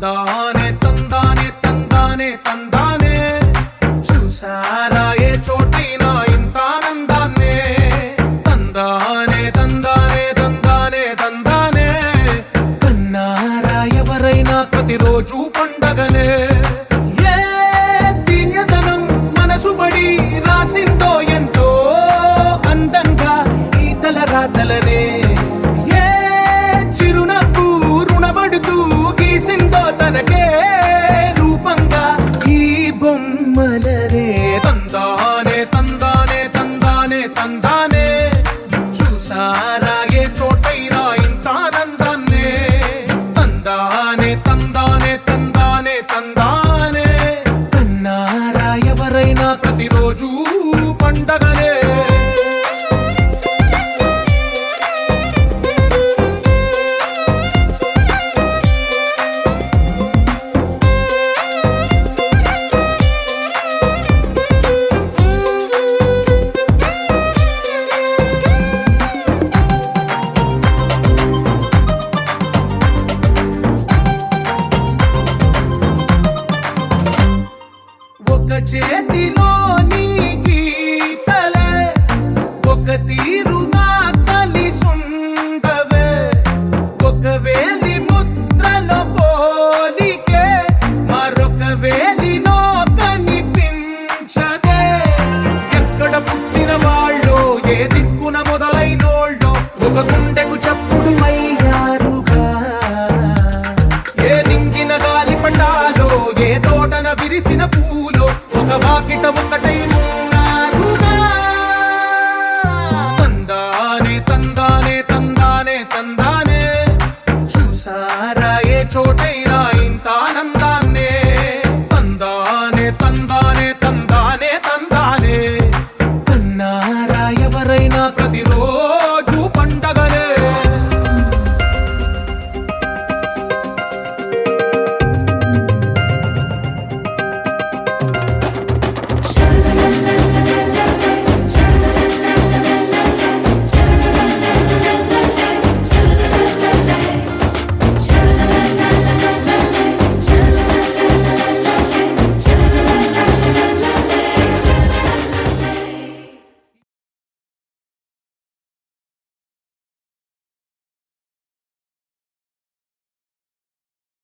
తందానే తందానే తందానే తందానే చూసారా ఏ చోటైనా ఇంత ఆనందాన్నే తందానే తందానే తందానే తందానే కన్నారా ఎవరైనా ప్రతిరోజు పండగనే ఏ తీయదనం మనసు పడి రాసిందో ఎంతో అందంగా ఈ తలరాతలనే ఏ చిరునవ్వు రుణపడుతూ గీసిందో తనకే రూపంగా ఈ బొమ్మలనే తందానే తందానే తందానే తందానే చూసారా ఏ చోటైనా ఇంత ఆనందాన్నే తందానే తందానే తందానే తందానే కన్నారా ఎవరైనా ప్రతిరోజు పండగనే ఒక చేతిలో నీ గీతలే ఒక తీరుగా కలిసుండవే ఒక వేలి ముద్రల పోలికే మరొక వేలిలో కనిపించదే ఎక్కడ పుట్టిన వాళ్ళో ఏ దిక్కున మొదలైనోళ్ళో ఒక గుండెకు చప్పుడు అయ్యారుగా ఏ నింగిన గాలి పటాలో ఏ తోటన విరిసిన పూలో ఒక వాకిట ఒకటై ఉన్నారుగా తందానే తందానే తందానే తందానే చూసారా ఏ చోటైనా